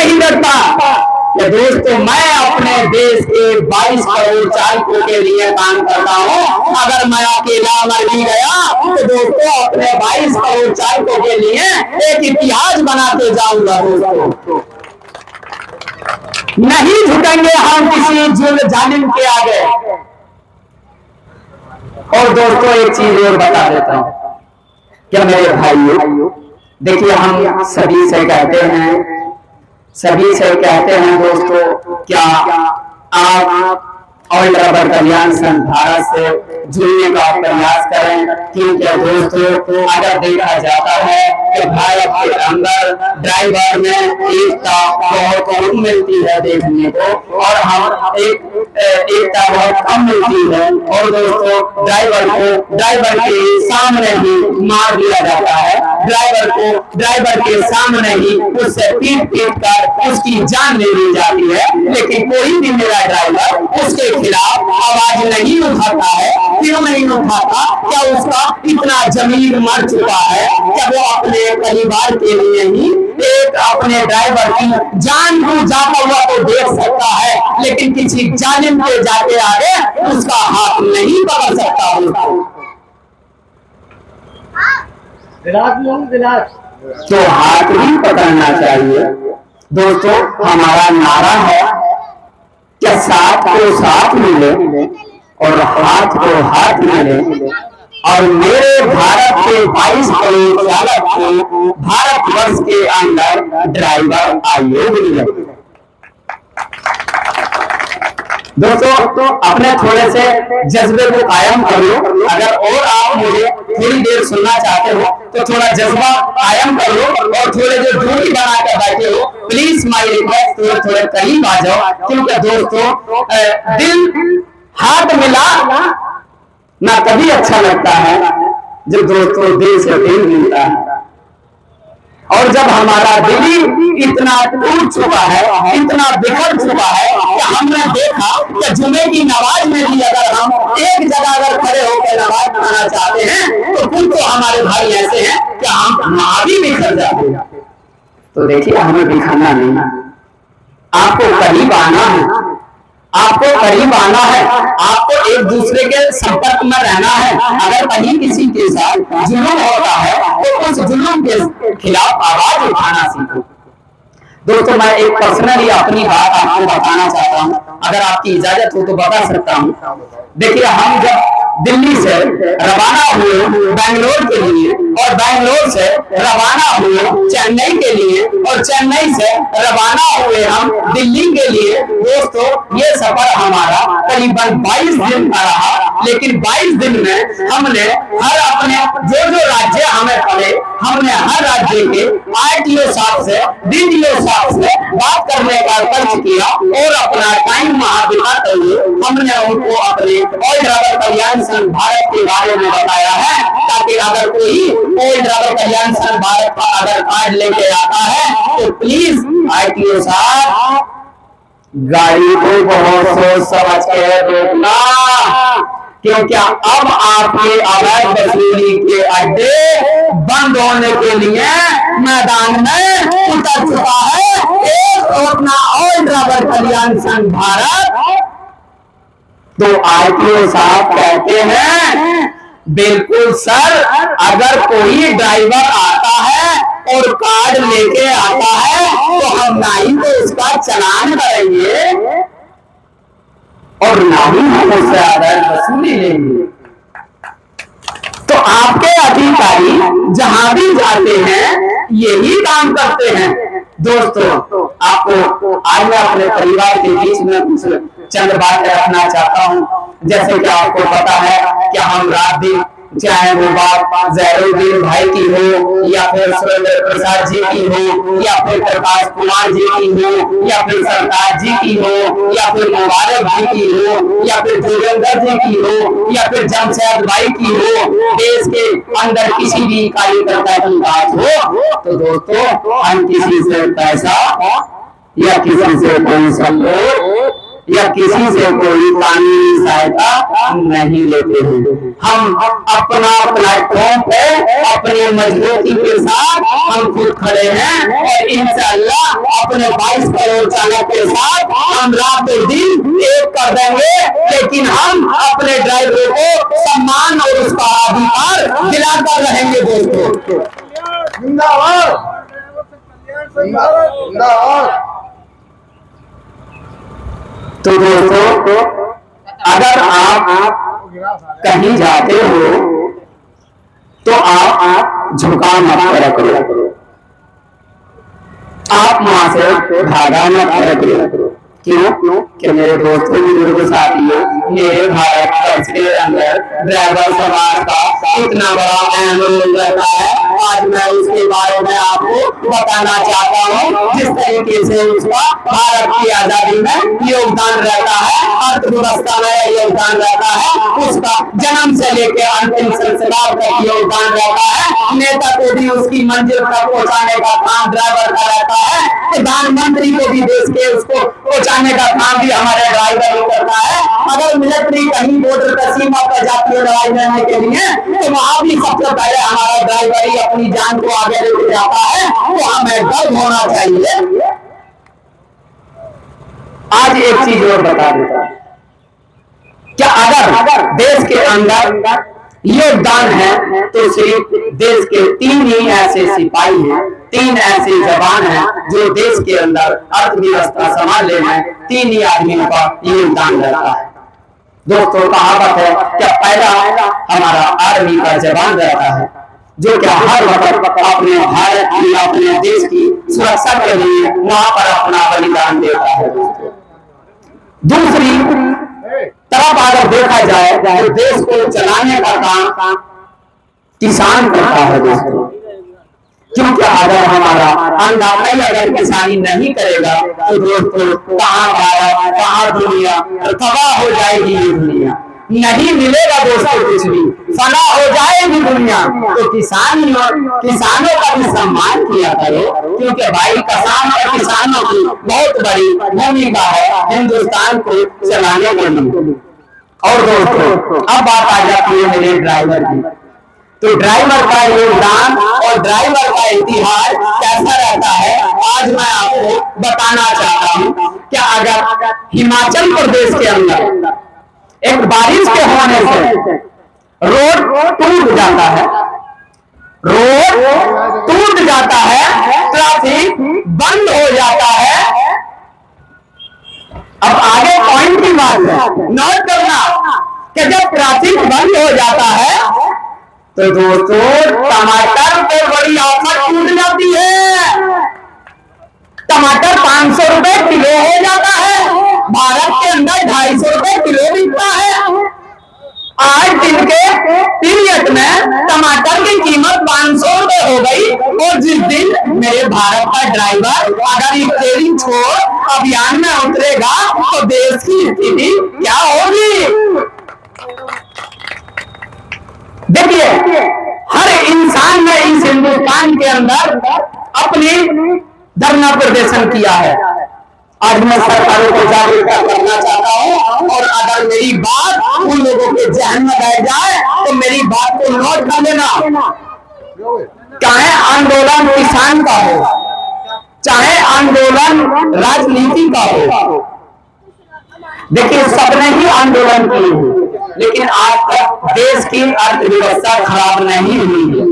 नहीं डरता कि दोस्तों मैं अपने देश के 22 करोड़ चालकों के लिए काम करता हूँ। अगर मैं अकेला मर भी गया तो दोस्तों अपने 22 करोड़ चालकों के लिए एक इतिहास बनाते जाऊंगा। दोस्तों नहीं झुकेंगे हम किसी जुल्म जालिम के आगे। और दोस्तों एक चीज और बता देता हूं, क्या मेरे भाइयों, देखिए हम सभी से कहते हैं दोस्तों, क्या आप ऑल रबर कल्याण संघ भारत से जुड़ने का प्रयास करें, क्योंकि दोस्तों अगर देखा जाता है कि भारत के अंदर ड्राइवर में एकता बहुत कम मिलती है देखने को, और हम एकता बहुत कम मिलती है। और दोस्तों ड्राइवर के सामने ही मार दिया जाता है, ड्राइवर के सामने ही उससे पीट कर उसकी जान ले ली जाती है। लेकिन कोई भी मेरा ड्राइवर उसके खिलाफ आवाज नहीं उठाता है। क्यों नहीं उठाता? क्या उसका इतना जमीन मर चुका है? क्या वो अपने परिवार के लिए ही एक अपने ड्राइवर की जान को जाता हुआ तो देख सकता है, लेकिन किसी जालिम के जाके आगे उसका हाथ नहीं पकड़ सकता। तो हाथ ही पकड़ना चाहिए। दोस्तों हमारा नारा है कि साथ को साथ मिले और हाथ को हाथ मिले, और मेरे भारत के 22 करोड़ चालक को भारतवर्ष के अंदर ड्राइवर आयोग मिले। दोस्तों अपने थोड़े से जज्बे को कायम कर लो। अगर और आप मुझे थोड़ी देर सुनना चाहते हो तो थोड़ा जज्बा कायम कर लो, और थोड़े जो दूरी बना कर बैठे हो प्लीज माई रिक्वेस्ट थोड़े करीब आ जाओ। क्योंकि दोस्तों दिल हाथ मिला ना कभी अच्छा लगता है जब दोस्तों दिल से दिल मिलता है। और जब हमारा दिल इतना टूट चुका है, इतना बिखर चुका है कि हमने देखा कि जुमे की नमाज में भी अगर हम एक जगह अगर खड़े होकर नमाज पढ़ना चाहते हैं तो कुछ तो हमारे भाई ऐसे हैं कि हम वहां भी बिखर जाते हैं। तो देखिए हमें बिखरना नहीं, आपको करीब आना है, आपको करीब आना है, आपको एक दूसरे के संपर्क में रहना है। अगर कहीं किसी के साथ जुल्म होता है तो उस जुल्म के खिलाफ आवाज उठाना सीखो। दोस्तों मैं एक पर्सनली अपनी बात आपको बताना चाहता हूँ, अगर आपकी इजाजत हो तो बता सकता हूँ। देखिए हम जब दिल्ली से रवाना हुए बेंगलोर के लिए, और बेंगलोर से रवाना हुए चेन्नई के लिए, और चेन्नई से रवाना हुए हम दिल्ली के लिए। दोस्तों ये सफर हमारा करीबन 22 दिन का रहा, लेकिन 22 दिन में हमने हर अपने जो राज्य हमें पड़े, हमने हर राज्य के आरटीओ साहब से, डीटीओ साहब से बात करने का खर्च किया, और अपना टाइम वहां बिताते हुए हमने उनको अपने ऑल ड्राइवर कल्याण संघ भारत के बारे में बताया है, ताकि अगर कोई ऑल ड्राइवर कल्याण संघ भारत का अगर कार्ड लेके आता है तो प्लीज आरटीओ साहब गाड़ी को बहुत सोच समझ के रोकना, क्योंकि अब आपके अवैध वसूली के अड्डे बंद होने के लिए मैदान में उतर चुका है एक अपना ऑल ड्राइवर कल्याण संघ भारत। तो आरटीओ साहब कहते हैं बिल्कुल सर, अगर कोई ड्राइवर आता है और कार्ड लेके आता है तो हम ना ही तो उसका चालान करेंगे और ना ही हम उससे आधार वसूली लेंगे। तो आपके अधिकारी जहां भी जाते हैं यही काम करते हैं। दोस्तों आपको आज मैं अपने परिवार के बीच में कुछ चंद बातें रखना चाहता हूं। जैसे कि आपको पता है कि हम रात दिन, चाहे वो बात जहरुद्दीन भाई की हो, या फिर सुरेंद्र प्रसाद जी की हो, या फिर प्रकाश कुमार जी की हो, या फिर सरताज जी की हो, या फिर मुबारक जी की हो, या फिर जोगेंद्र जी की हो, या फिर जमशेद भाई की हो, देश के अंदर किसी भी कार्यकर्ता की बात हो, तो दोस्तों हम किसी से पैसा या किसी से कोई सहयोग या किसी से कोई कानूनी सहायता नहीं लेते हैं। हम अपना प्लेटफॉर्म पे अपनी मजबूती के साथ हम खुद खड़े हैं, और इंशाअल्लाह अपने 22 करोड़ चालक के साथ हम रातों दिन एक कर देंगे, लेकिन हम अपने ड्राइवरों को सम्मान और उसका अधिकार दिलाकर रहेंगे दोस्तों। जिंदाबाद जिंदाबाद। तो दोस्तों, अगर आप कहीं जाते हो तो आप झुकाव मत करो, आप वहां से भागा मत करो। क्यों? कि मेरे दोस्तों बुजुर्ग साथियों, मेरे भारत के अंदर ड्राइवर समाज का इतना बड़ा अहम रोल रहता है। आज मैं उसके बारे में आपको बताना चाहता हूँ, जिस तरीके से उसका भारत की आजादी में योगदान रहता है, अर्थव्यवस्था में योगदान रहता है, उसका जन्म से लेकर अंतिम संस्कार तक योगदान रहता है। नेता को भी उसकी मंजिल तक पहुंचाने का काम ड्राइवर का रहता है, प्रधानमंत्री को भी देश के उसको पहुंचाने का काम भी हमारे ड्राइवर ही करता है। अगर मिलिट्री कहीं बॉर्डर पर सीमा पर जाती है लड़ाई लड़ने के लिए, तो वहां भी सबसे पहले हमारा ड्राइवर ही अपनी जान को आगे लेके जाता है, तो हमें गर्व होना चाहिए। आज एक चीज और बता देता हूं, क्या अगर देश के अंदर योगदान है तो सिर्फ देश के 3 ही ऐसे सिपाही हैं, 3 ऐसे जवान हैं जो देश के अंदर अर्थव्यवस्था संभालने में 3 ही आदमियों का योगदान रहता है। दोस्तों, कहावत है कि पहला हमारा आर्मी का जवान रहता है, जो क्या हर वक्त अपने भारत की, अपने देश की सुरक्षा के लिए वहां पर अपना बलिदान देता है। दूसरी तरफ अगर देखा जाए तो देश को चलाने का काम किसान करता है दोस्तों, क्योंकि अगर हमारा अन्नदाता अगर किसानी नहीं करेगा तो दोस्तों कहाँ भारत, कहाँ दुनिया, तबाह हो जाएगी ये दुनिया, नहीं मिलेगा दोस्तों कुछ भी, फना हो जाएगी दुनिया। तो किसानों का भी सम्मान किया करो, क्योंकि भाई किसान और किसानों की बहुत बड़ी भूमिका है हिंदुस्तान को चलाने के लिए। और दोस्तों, अब बात आ जाती है मेरे ड्राइवर की, तो ड्राइवर का योगदान और ड्राइवर का इतिहास कैसा रहता है आज मैं आपको बताना चाहता हूँ। क्या अगर हिमाचल प्रदेश के अंदर एक बारिश के होने से रोड टूट जाता है, ट्रैफिक बंद हो जाता है। अब आगे पॉइंट की बात है, नोट करना कि जब ट्रैफिक बंद हो जाता है तो दोस्तों टमाटर पे बड़ी ऑफर टूट जाती है। टमाटर 500 रुपए किलो हो जाता है, भारत के अंदर 250 रुपए किलो बिकता है। 8 दिन के पीरियड में टमाटर की कीमत 500 रुपए हो गई, और जिस दिन मेरे भारत का ड्राइवर अगर ये ट्रेनिंग छोड़ अभियान में उतरेगा तो देश की स्थिति क्या होगी। देखिए, हर इंसान ने इस हिंदुस्तान के अंदर अपनी धरना प्रदर्शन किया है। आज मैं सरकारों को जागरूक करना चाहता हूं, और अगर मेरी बात उन लोगों के जहन में बैठ जाए तो मेरी बात को नोट कर लेना। चाहे आंदोलन किसान का हो, चाहे आंदोलन राजनीति का हो, देखिए सबने ही आंदोलन किए हैं, लेकिन आज तक देश की अर्थव्यवस्था खराब नहीं हुई है।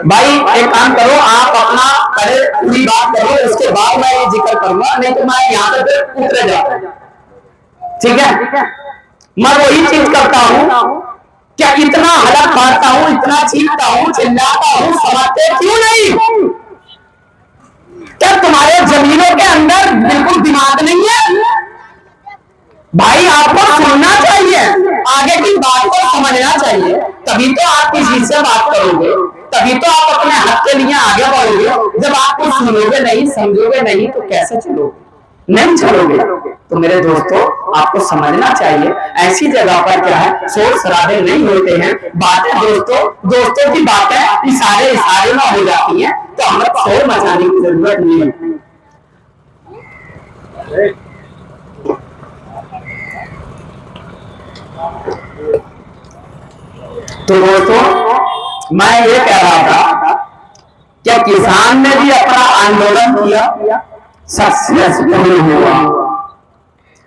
भाई एक काम करो, आप अपना पहले पूरी बात करो, उसके बाद मैं ये जिक्र करूंगा, नहीं तो मैं यहाँ पे उतरे जाता हूँ। ठीक है, मैं वही चीज करता हूँ, क्या इतना हलक मारता हूँ, इतना चीखता हूँ, चिल्लाता हूँ, समझते क्यों नहीं? क्या तुम्हारे जमीनों के अंदर बिल्कुल दिमाग नहीं है? भाई आपको सुनना चाहिए, आगे की बात को समझना चाहिए, तभी तो आप किसी से बात करोगे, तभी तो आप अपने हक के लिए आगे बढ़ोगे। जब आप कुछ सुनोगे नहीं, समझोगे नहीं, तो कैसे चलोगे? नहीं चलोगे। तो मेरे दोस्तों, आपको समझना चाहिए, ऐसी जगह पर क्या है, शोर शराबे नहीं होते हैं, बातें दोस्तों की बातें इशारे में हो जाती हैं, तो हमें शोर मचाने की जरूरत नहीं है। तो दोस्तों, मैं ये कह रहा था कि किसान ने भी अपना आंदोलन किया, सक्सेसफुल हुआ।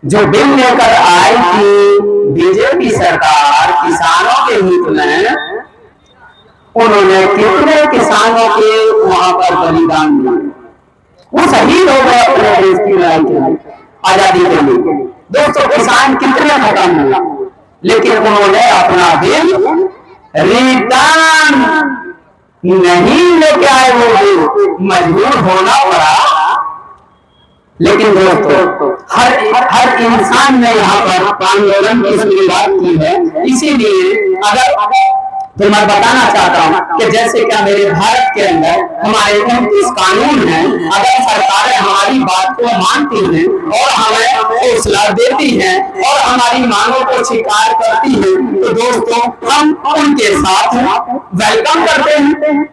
जो बिल लेकर आई थी बीजेपी सरकार किसानों के हित में, उन्होंने कितने किसानों के वहां पर बलिदान दिए, वो शहीद हो गए अपने देश की लड़ाई के लिए, आजादी के लिए। दोस्तों किसान कितने खत्म हुए, लेकिन उन्होंने अपना बिल रिटर्न नहीं लेके आए, वो बिल मजबूर होना पड़ा। लेकिन दोस्तों हर इंसान ने यहाँ पर आंदोलन की शुरुआत की है। इसीलिए अगर तो मैं बताना चाहता हूँ कि जैसे क्या मेरे भारत के अंदर हमारे 29 कानून हैं, अगर सरकारें हमारी बात को मानती हैं और हमें हौसला देती हैं और हमारी मांगों को स्वीकार करती हैं, तो दोस्तों हम उनके साथ वेलकम करते हैं।